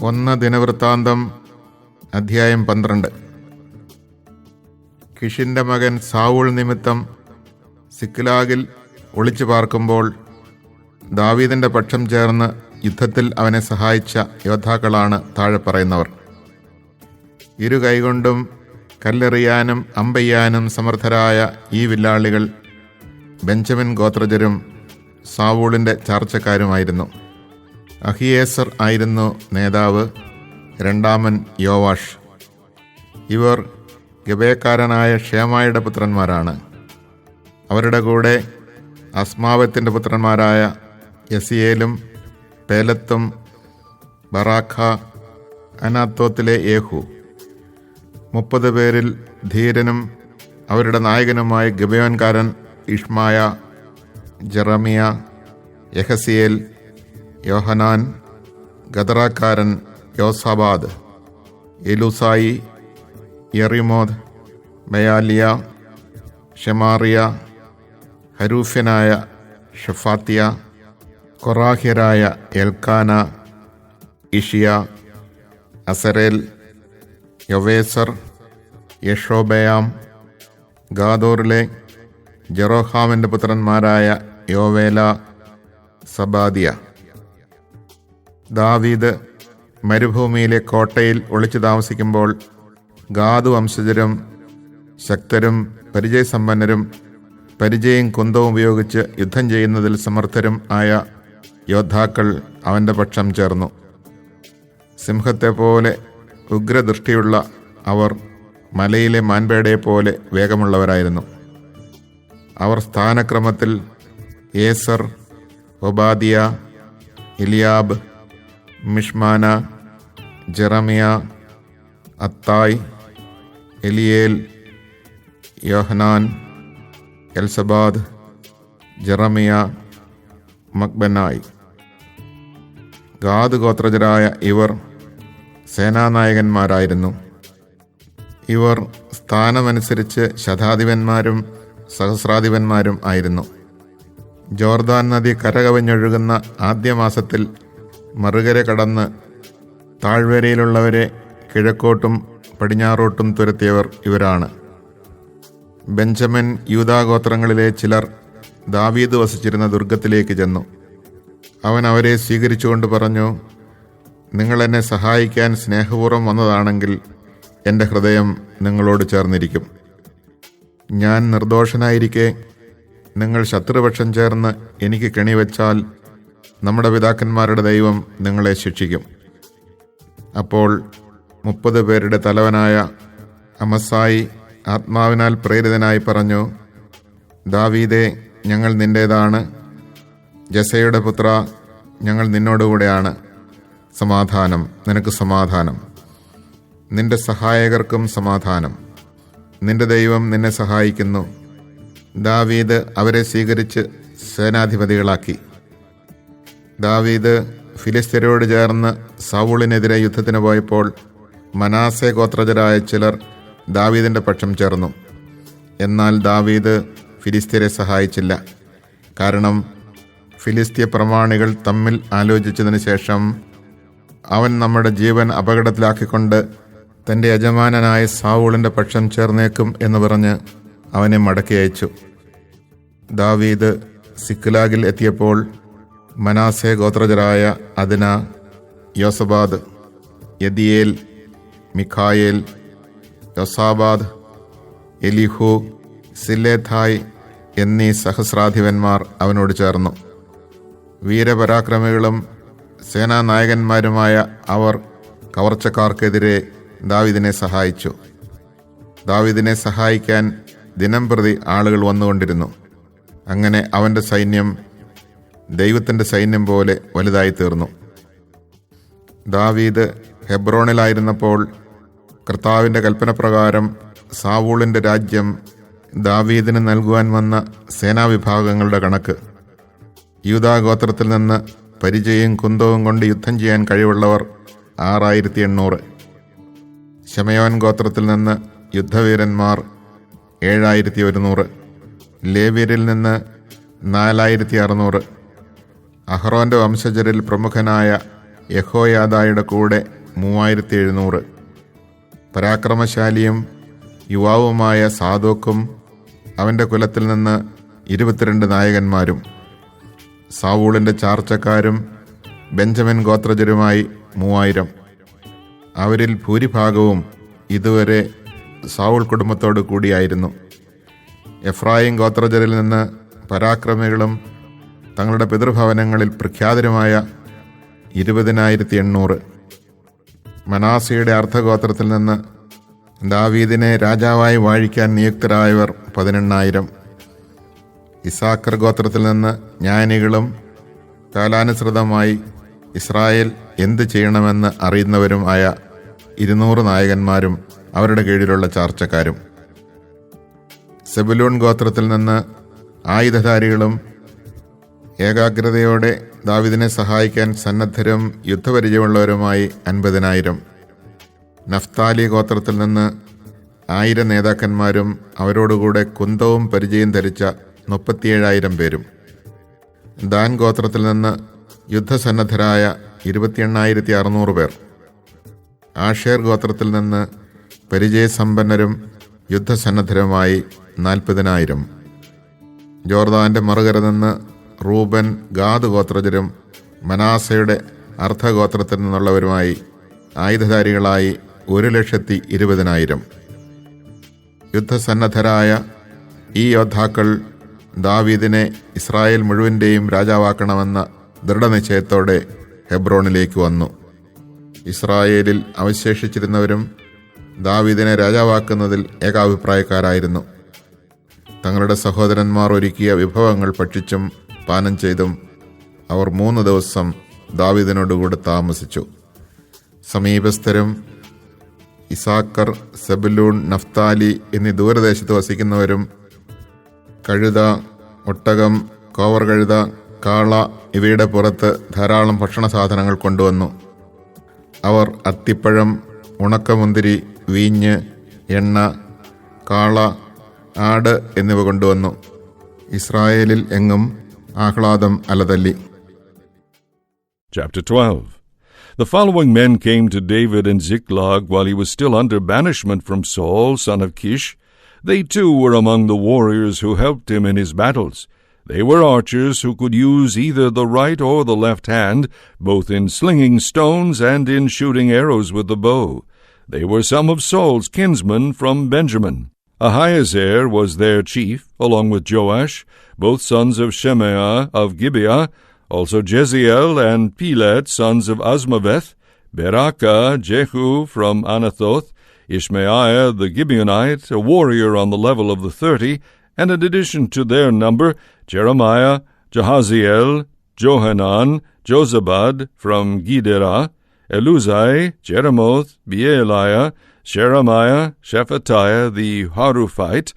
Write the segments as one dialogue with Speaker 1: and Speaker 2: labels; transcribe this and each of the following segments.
Speaker 1: 1 ദിനവൃത്താന്തം അധ്യായം 12. കിഷിൻ്റെ മകൻ സാവൂൾ നിമിത്തം സിക്ലാഗിൽ ഒളിച്ചു പാർക്കുമ്പോൾ ദാവീദിൻ്റെ പക്ഷം ചേർന്ന് യുദ്ധത്തിൽ അവനെ സഹായിച്ച യോദ്ധാക്കളാണ് താഴെ പറയുന്നവർ. ഇരു കൈകൊണ്ടും കല്ലെറിയാനും അമ്പെയ്യാനും സമർത്ഥരായ ഈ വില്ലാളികൾ ബെഞ്ചമിൻ ഗോത്രജരും സാവൂളിൻ്റെ ചാർച്ചക്കാരുമായിരുന്നു. അഹിയേസർ ആയിരുന്നു നേതാവ്, രണ്ടാമൻ യോവാഷ്. ഇവർ ഗബേക്കാരനായ ഷേമായുടെ പുത്രന്മാരാണ്. അവരുടെ കൂടെ അസ്മാവത്തിൻ്റെ പുത്രന്മാരായ യസിയേലും പേലത്തും ബറാഖ, അനാത്തോത്തിലെ യേഹു. 30 പേരിൽ ധീരനും അവരുടെ നായകനുമായ ഗിബെയോൻകാരൻ ഇഷ്മായ, ജെറമിയ, യഹസിയേൽ, യോഹനാൻ, ഗദറാക്കാരൻ യോസാബാദ്, എലൂസായി, യെറിമോദ്, മെയാലിയ, ഷെമാറിയ, ഹരൂഫ്യനായ ഷഫാത്തിയ, കൊറാഹ്യരായ എൽക്കാന, ഇഷിയ, അസരേൽ, യൊവേസർ, യഷോബയാം, ഗാദോറിലെ ജെറോഹാമിൻ്റെ പുത്രന്മാരായ യോവേല, സബാദിയ. ദാവീദ് മരുഭൂമിയിലെ കോട്ടയിൽ ഒളിച്ചു താമസിക്കുമ്പോൾ ഗാദ് വംശജരും ശക്തരും പരിചയസമ്പന്നരും പരിചയം കുന്തവും ഉപയോഗിച്ച് യുദ്ധം ചെയ്യുന്നതിൽ സമർത്ഥരും ആയ യോദ്ധാക്കൾ അവൻ്റെ പക്ഷം ചേർന്നു. സിംഹത്തെ പോലെ ഉഗ്രദൃഷ്ടിയുള്ള അവർ മലയിലെ മാൻപേടയെപ്പോലെ വേഗമുള്ളവരായിരുന്നു. അവർ സ്ഥാനക്രമത്തിൽ Acer, Obadiah, Eliab, മിഷ്മാന, Jeremiah, അത്തായ്, Eliel, Yohanan, എൽസബാദ്, Jeremiah, മക്ബനായ്. Gad ഗോത്രജരായ ഇവർ സേനാനായകന്മാരായിരുന്നു. ഇവർ സ്ഥാനമനുസരിച്ച് ശതാധിപന്മാരും സഹസ്രാധിപന്മാരും ആയിരുന്നു. ജോർദാൻ നദി കരകവിഞ്ഞൊഴുകുന്ന ആദ്യ മാസത്തിൽ മറുകര കടന്ന് താഴ്വരയിലുള്ളവരെ കിഴക്കോട്ടും പടിഞ്ഞാറോട്ടും തുരത്തിയവർ ഇവരാണ്. ബെഞ്ചമിൻ യൂദാഗോത്രങ്ങളിലെ ചിലർ ദാവീദ് വസിച്ചിരുന്ന ദുർഗത്തിലേക്ക് ചെന്നു. അവൻ അവരെ സ്വീകരിച്ചുകൊണ്ട് പറഞ്ഞു, നിങ്ങൾ എന്നെ സഹായിക്കാൻ സ്നേഹപൂർവ്വം വന്നതാണെങ്കിൽ എൻ്റെ ഹൃദയം നിങ്ങളോട് ചേർന്നിരിക്കും. ഞാൻ നിർദോഷനായിരിക്കെ നിങ്ങൾ ശത്രുപക്ഷം ചേർന്ന് എനിക്ക് കെണിവെച്ചാൽ നമ്മുടെ പിതാക്കന്മാരുടെ ദൈവം നിങ്ങളെ ശിക്ഷിക്കും. അപ്പോൾ 30 പേരുടെ തലവനായ അമസായി ആത്മാവിനാൽ പ്രേരിതനായി പറഞ്ഞു, ദാവീദേ, ഞങ്ങൾ നിൻ്റേതാണ്. ജസയുടെ പുത്ര, ഞങ്ങൾ നിന്നോടുകൂടെയാണ്. സമാധാനം, നിനക്ക് സമാധാനം. നിന്റെ സഹായകർക്കും സമാധാനം. നിന്റെ ദൈവം നിന്നെ സഹായിക്കുന്നു. ദാവീദ് അവരെ സ്വീകരിച്ച് സേനാധിപതികളാക്കി. ദാവീദ് ഫിലിസ്ത്യരോട് ചേർന്ന് സൗളിനെതിരെ യുദ്ധത്തിന് പോയപ്പോൾ മനാസെ ഗോത്രജരായ ചിലർ ദാവീദിൻ്റെ പക്ഷം ചേർന്നു. എന്നാൽ ദാവീദ് ഫിലിസ്ത്യരെ സഹായിച്ചില്ല. കാരണം ഫിലിസ്ത്യ പ്രമാണികൾ തമ്മിൽ ആലോചിച്ചതിന് ശേഷം അവൻ നമ്മുടെ ജീവൻ അപകടത്തിലാക്കിക്കൊണ്ട് തൻ്റെ യജമാനനായ സാവൂളിൻ്റെ പക്ഷം ചേർന്നേക്കും എന്ന് പറഞ്ഞ് അവനെ മടക്കി അയച്ചു. ദാവീദ് സിക്ലാഗിൽ എത്തിയപ്പോൾ മനാസെ ഗോത്രജരായ അദ്ന, യോസബാദ്, യദിയേൽ, മിഖായേൽ, യോസാബാദ്, എലിഹു, സില്ലേഥായ് എന്നീ സഹസ്രാധിപന്മാർ അവനോട് ചേർന്നു. വീരപരാക്രമികളും സേനാനായകന്മാരുമായ അവർ കവർച്ചക്കാർക്കെതിരെ ദാവീദിനെ സഹായിച്ചു. ദാവീദിനെ സഹായിക്കാൻ ദിനംപ്രതി ആളുകൾ വന്നുകൊണ്ടിരുന്നു. അങ്ങനെ അവൻ്റെ സൈന്യം ദൈവത്തിൻ്റെ സൈന്യം പോലെ വലുതായി തീർന്നു. ദാവീദ് ഹെബ്രോണിലായിരുന്നപ്പോൾ കർത്താവിൻ്റെ കൽപ്പനപ്രകാരം സാവൂളിൻ്റെ രാജ്യം ദാവീദിന് നൽകുവാൻ വന്ന സേനാവിഭാഗങ്ങളുടെ കണക്ക്. യൂദാഗോത്രത്തിൽ നിന്ന് പരിചയം കുന്തവും കൊണ്ട് യുദ്ധം ചെയ്യാൻ കഴിവുള്ളവർ 6800. ശമയോൻ ഗോത്രത്തിൽ നിന്ന് യുദ്ധവീരന്മാർ 7100. ലേവ്യരിൽ നിന്ന് 4600. അഹ്റോന്റെ വംശജരിൽ പ്രമുഖനായ യഹോയാദായുടെ കൂടെ 3700. പരാക്രമശാലിയും യുവാവുമായ സാദോക്കും അവൻ്റെ കുലത്തിൽ നിന്ന് 22 നായകന്മാരും. സാവൂളിൻ്റെ ചാർച്ചക്കാരും ബെഞ്ചമിൻ ഗോത്രജരുമായി 3000. അവരിൽ ഭൂരിഭാഗവും ഇതുവരെ സാവൂൾ കുടുംബത്തോടു കൂടിയായിരുന്നു. എഫ്രായിം ഗോത്രജരിൽ നിന്ന് പരാക്രമികളും തങ്ങളുടെ പിതൃഭവനങ്ങളിൽ പ്രഖ്യാതരുമായ 20,800. മനാസയുടെ അർദ്ധഗോത്രത്തിൽ നിന്ന് ദാവീദിനെ രാജാവായി വാഴിക്കാൻ നിയുക്തരായവർ 18,000. ഇസാക്കർ ഗോത്രത്തിൽ നിന്ന് ജ്ഞാനികളും കാലാനുസൃതമായി ഇസ്രായേൽ എന്ത് ചെയ്യണമെന്ന് അറിയുന്നവരും ആയ 200 നായകന്മാരും അവരുടെ കീഴിലുള്ള ചാർച്ചക്കാരും. സെബുലൂൺ ഗോത്രത്തിൽ നിന്ന് ആയുധധാരികളും ഏകാഗ്രതയോടെ ദാവീദിനെ സഹായിക്കാൻ സന്നദ്ധരും യുദ്ധപരിചയമുള്ളവരുമായി 50,000. നഫ്താലി ഗോത്രത്തിൽ നിന്ന് 1000 നേതാക്കന്മാരും അവരോടുകൂടെ കുന്തവും പരിചയം ധരിച്ച 37,000 പേരും. ദാൻ ഗോത്രത്തിൽ നിന്ന് യുദ്ധസന്നദ്ധരായ 28,600 പേർ. ആഷേർ ഗോത്രത്തിൽ നിന്ന് പരിചയസമ്പന്നരും യുദ്ധസന്നദ്ധരുമായി 40,000. ജോർദാന്റെ മറുകര നിന്ന് റൂബൻ, ഗാദ് ഗോത്രജരും മനാസയുടെ അർദ്ധഗോത്രത്തിൽ നിന്നുള്ളവരുമായി ആയുധധാരികളായി 1,20,000. യുദ്ധസന്നദ്ധരായ ഈ യോദ്ധാക്കൾ ദാവീദിനെ ഇസ്രായേൽ മുഴുവൻ്റെയും രാജാവാക്കണമെന്ന ദൃഢനിശ്ചയത്തോടെ ഹെബ്രോണിലേക്ക് വന്നു. ഇസ്രായേലിൽ അവശേഷിച്ചിരുന്നവരും ദാവീദിനെ രാജാവാക്കുന്നതിൽ ഏകാഭിപ്രായക്കാരായിരുന്നു. തങ്ങളുടെ സഹോദരന്മാർ ഒരുക്കിയ വിഭവങ്ങൾ ഭക്ഷിച്ചും പാനം ചെയ്തും അവർ 3 ദിവസം ദാവീദിനോടുകൂടെ താമസിച്ചു. സമീപസ്ഥരും ഇസാക്കർ, സെബുലൂൺ, നഫ്താലി എന്നീ ദൂരദേശത്ത് വസിക്കുന്നവരും കഴുത, ഒട്ടകം, കോവർ കഴുത, കാള ഇവയുടെ പുറത്ത് ധാരാളം ഭക്ഷണ സാധനങ്ങൾ കൊണ്ടുവന്നു. അവർ അത്തിപ്പഴം, ഉണക്കമുന്തിരി, വീഞ്ഞ്, എണ്ണ, കാള, ആട് എന്നിവ കൊണ്ടുവന്നു. ഇസ്രായേലിൽ എങ്ങും ആഹ്ലാദം അലതല്ലി.
Speaker 2: Chapter 12. The following men came to David in Ziklag while he was still under banishment from Saul, son of Kish. They too were among the warriors who helped him in his battles. They were archers who could use either the right or the left hand, both in slinging stones and in shooting arrows with the bow. They were some of Saul's kinsmen from Benjamin. Ahiezer was their chief, along with Joash, both sons of Shemaiah of Gibeah, also Jeziel and Pelet, sons of Asmaveth, Berakah, Jehu from Anathoth, Ishmaiah the Gibeonite, a warrior on the level of the 30, and in addition to their number, Jeremiah, Jahaziel, Johanan, Jozabad from Giderah, Eluzai, Jeremoth, Beeliah, Sheremiah, Shephatiah the Haruphite,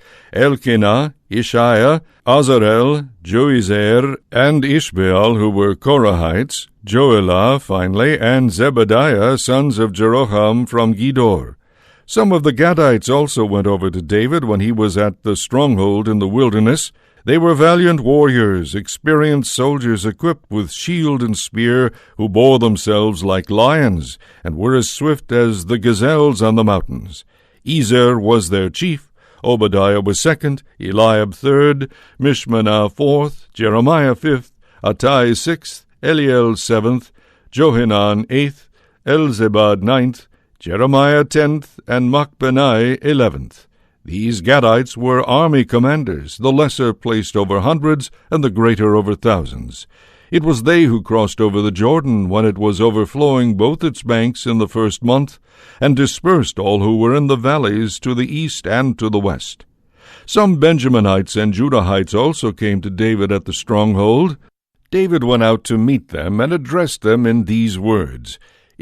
Speaker 2: Elkanah, Ishiah, Azarel, Joezer, and Ishbaal, who were Korahites, Joelah, finally, and Zebediah, sons of Jeroham from Gedor. Some of the Gadites also went over to David when he was at the stronghold in the wilderness. They were valiant warriors, experienced soldiers equipped with shield and spear, who bore themselves like lions, and were as swift as the gazelles on the mountains. Ezer was their chief, Obadiah was second, Eliab third, Mishmanah fourth, Jeremiah fifth, Attai sixth, Eliel seventh, Johanan eighth, Elzebad ninth, Jeremiah 10th, and Machbenai 11th. These Gadites were army commanders, the lesser placed over hundreds, and the greater over thousands. It was they who crossed over the Jordan when it was overflowing both its banks in the first month, and dispersed all who were in the valleys to the east and to the west. Some Benjaminites and Judahites also came to David at the stronghold. David went out to meet them and addressed them in these words: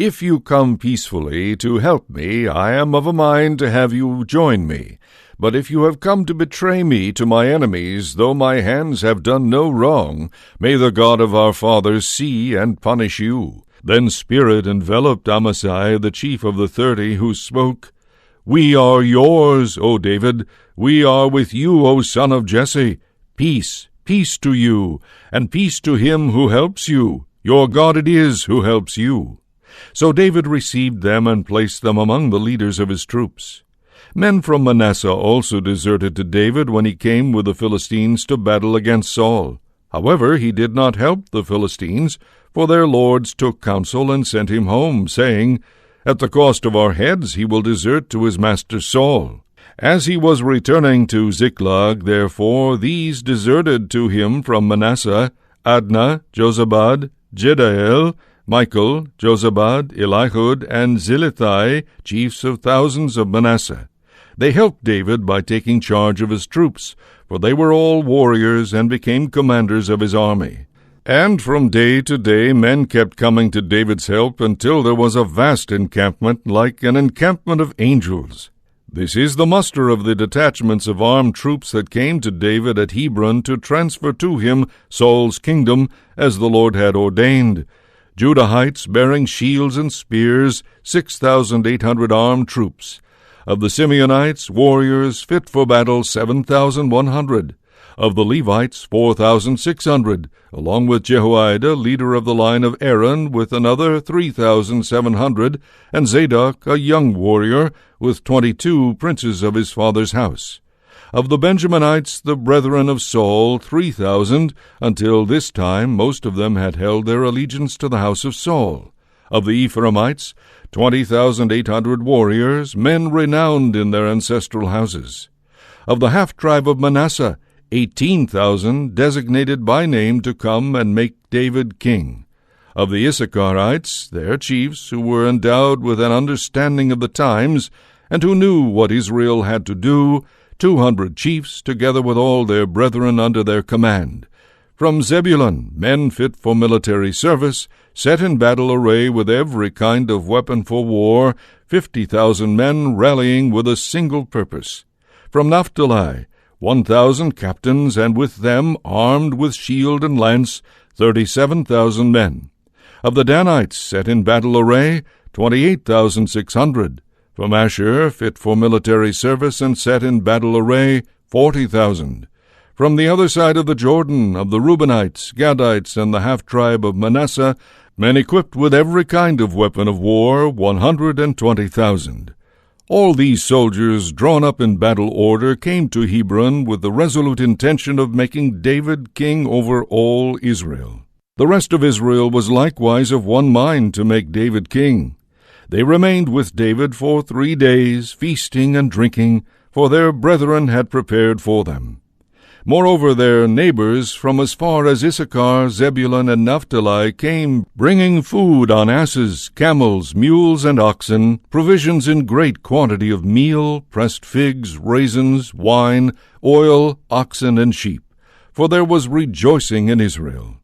Speaker 2: "If you come peacefully to help me, I am of a mind to have you join me. But if you have come to betray me to my enemies, though my hands have done no wrong, may the God of our fathers see and punish you." Then spirit enveloped Amasai, the chief of the 30, who spoke, "We are yours, O David. We are with you, O son of Jesse. Peace, peace to you, and peace to him who helps you. Your God it is who helps you." So David received them and placed them among the leaders of his troops. Men from Manasseh also deserted to David when he came with the Philistines to battle against Saul. However, he did not help the Philistines, for their lords took counsel and sent him home, saying, "At the cost of our heads he will desert to his master Saul." As he was returning to Ziklag, therefore, these deserted to him from Manasseh: Adnah, Jozabad, Jedael, Michael, Jozabad, Elihud, and Zilithai, chiefs of thousands of Manasseh. They helped David by taking charge of his troops, for they were all warriors and became commanders of his army. And from day to day men kept coming to David's help until there was a vast encampment, like an encampment of angels. This is the muster of the detachments of armed troops that came to David at Hebron to transfer to him Saul's kingdom, as the Lord had ordained. Judahites bearing shields and spears, 6,800 armed troops. Of the Simeonites, warriors fit for battle, 7,100. Of the Levites, 4,600, along with Jehoiada, leader of the line of Aaron, with another 3,700, and Zadok, a young warrior, with 22 princes of his father's house. Of the Benjaminites, the brethren of Saul, 3,000, until this time most of them had held their allegiance to the house of Saul. Of the Ephraimites, 20,800 warriors, men renowned in their ancestral houses. Of the half-tribe of Manasseh, 18,000 designated by name to come and make David king. Of the Issacharites, their chiefs, who were endowed with an understanding of the times, and who knew what Israel had to do, 200 chiefs, together with all their brethren under their command. From Zebulun, men fit for military service, set in battle array with every kind of weapon for war, 50,000 men rallying with a single purpose. From Naphtali, 1,000 captains, and with them, armed with shield and lance, 37,000 men. Of the Danites, set in battle array, 28,600. From Asher, fit for military service and set in battle array, 40,000. From the other side of the Jordan, of the Reubenites, Gadites, and the half-tribe of Manasseh, men equipped with every kind of weapon of war, 120,000. All these soldiers, drawn up in battle order, came to Hebron with the resolute intention of making David king over all Israel. The rest of Israel was likewise of one mind to make David king. They remained with David for 3 days, feasting and drinking, for their brethren had prepared for them. Moreover, their neighbors from as far as Issachar, Zebulun, and Naphtali came, bringing food on asses, camels, mules, and oxen, provisions in great quantity of meal, pressed figs, raisins, wine, oil, oxen, and sheep. For there was rejoicing in Israel.